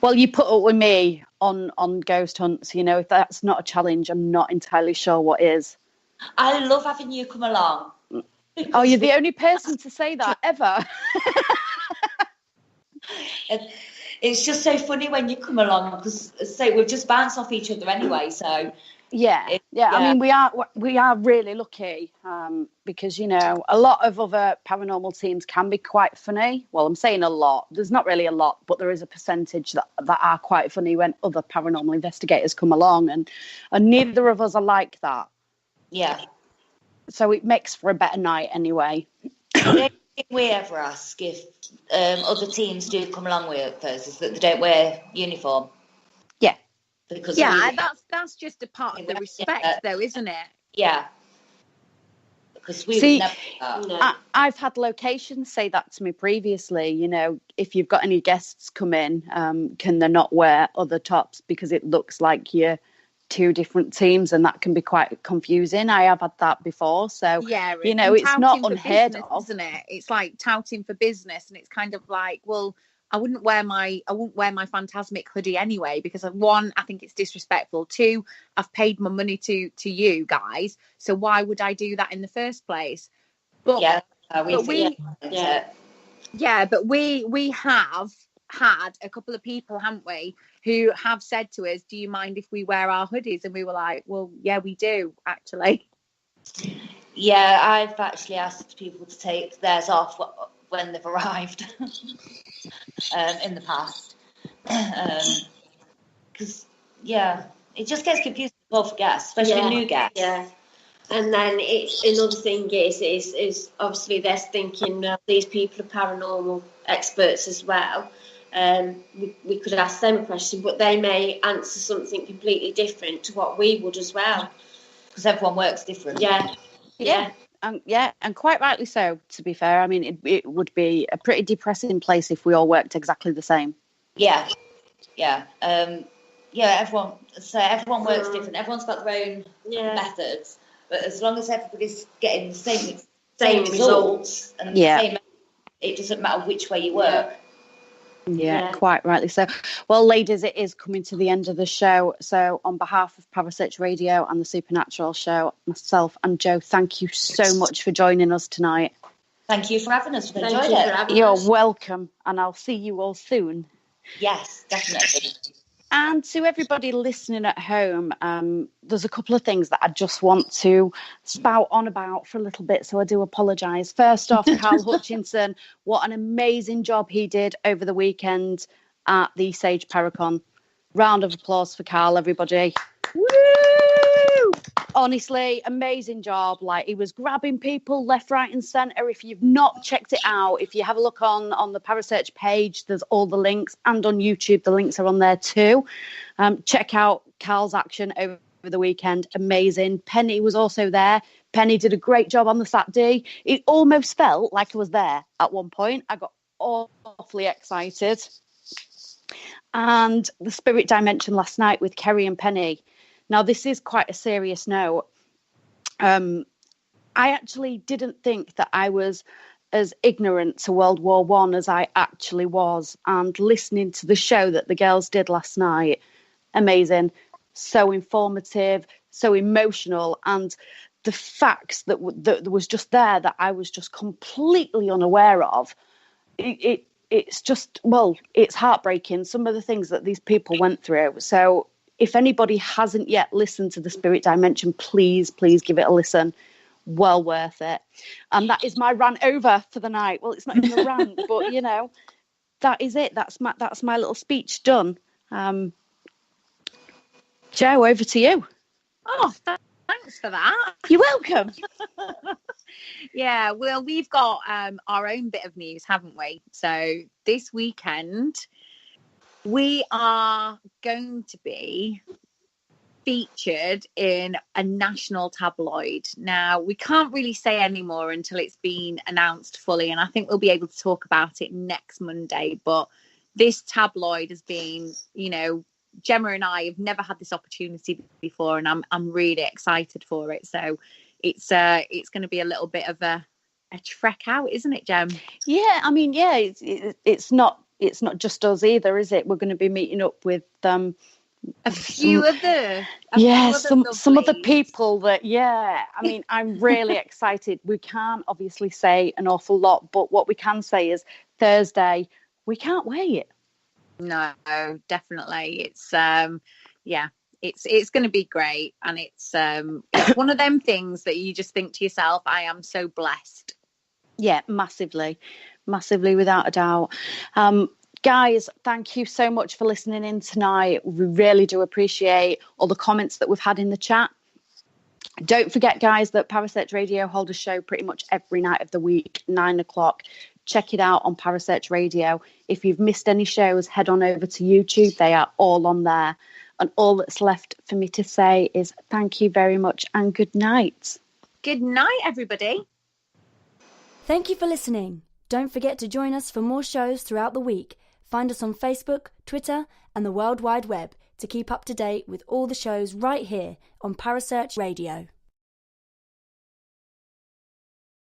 Well, you put up with me on Ghost Hunts. If that's not a challenge, I'm not entirely sure what is. I love having you come along. Oh, you're the only person to say that ever. It's just so funny when you come along because, we've just bounced off each other anyway. So yeah. I mean, we are really lucky because a lot of other paranormal teams can be quite funny. Well, I'm saying a lot. There's not really a lot, but there is a percentage that are quite funny when other paranormal investigators come along, and neither of us are like that. Yeah. So it makes for a better night anyway. If we ever ask if other teams do come along with us, is that they don't wear uniform. Yeah. Because that's just a part of the respect, though, isn't it? Yeah. Because we see, would never. I've had locations say that to me previously. If you've got any guests come in, can they not wear other tops because it looks like you're two different teams, and that can be quite confusing. I have had that before, so it's not unheard of, isn't it? It's like touting for business, and it's kind of like, well, I wouldn't wear my Phantasmic hoodie anyway, because one, I think it's disrespectful. Two, I've paid my money to you guys, so why would I do that in the first place? But Yeah, but we have had a couple of people, haven't we, who have said to us, do you mind if we wear our hoodies? And we were like, well, yeah, we do, actually. Yeah, I've actually asked people to take theirs off when they've arrived in the past. Because, it just gets confusing for guests, especially new guests. Yeah. And then another thing is obviously they're thinking these people are paranormal experts as well. We could ask them a question, but they may answer something completely different to what we would as well. Because everyone works different. Yeah, and quite rightly so, to be fair. I mean, it would be a pretty depressing place if we all worked exactly the same. Yeah. Everyone works different. Everyone's got their own methods, but as long as everybody's getting the same results and the same, it doesn't matter which way you work. Yeah, quite rightly so. Well, ladies, it is coming to the end of the show. So on behalf of Parasearch Radio and the Supernatural show, myself and Joe, thank you so much for joining us tonight. Thank you for having us. We've enjoyed it. You're welcome, and I'll see you all soon. Yes, definitely. And to everybody listening at home, there's a couple of things that I just want to spout on about for a little bit, so I do apologise. First off, Carl Hutchinson, what an amazing job he did over the weekend at the Sage Paracon. Round of applause for Carl, everybody. Woo! Honestly, amazing job. Like, he was grabbing people left, right and centre. If you've not checked it out, if you have a look on the Parasearch page, there's all the links, and on YouTube the links are on there too. Check out Carl's action over the weekend. Amazing. Penny was also there. Penny did a great job on the Saturday. It almost felt like I was there at one point. I got awfully excited. And the Spirit Dimension last night with Kerry and Penny. Now, this is quite a serious note. I actually didn't think that I was as ignorant to World War One as I actually was. And listening to the show that the girls did last night, amazing, so informative, so emotional. And the facts that was just there that I was just completely unaware of, it's just, well, it's heartbreaking, some of the things that these people went through. So if anybody hasn't yet listened to the Spirit Dimension, please give it a listen. Well worth it. And that is my rant over for the night. Well, it's not even a rant, but you know, that is it. That's my little speech done. Joe, over to you. Oh, thanks for that. You're welcome. Yeah, well, we've got our own bit of news, haven't we? So this weekend we are going to be featured in a national tabloid. Now, we can't really say any more until it's been announced fully, and I think we'll be able to talk about it next Monday. But this tabloid has been, you know, Gemma and I have never had this opportunity before, and I'm really excited for it. So it's going to be a little bit of a trek out, isn't it, Gem? Yeah, I mean, yeah, it's not just us either, is it? We're going to be meeting up with some other people that, I mean, I'm really excited. We can't obviously say an awful lot, but what we can say is Thursday, we can't wait. No, definitely. It's it's going to be great, and it's one of them things that you just think to yourself, I am so blessed. Yeah, massively, without a doubt. Guys, thank you so much for listening in tonight. We really do appreciate all the comments that we've had in the chat. Don't forget, guys, that Parasearch Radio hold a show pretty much every night of the week, 9:00. Check it out on Parasearch Radio. If you've missed any shows, head on over to YouTube. They are all on there. And all that's left for me to say is thank you very much and good night. Good night, everybody. Thank you for listening. Don't forget to join us for more shows throughout the week. Find us on Facebook, Twitter, and the World Wide Web to keep up to date with all the shows right here on Parasearch Radio.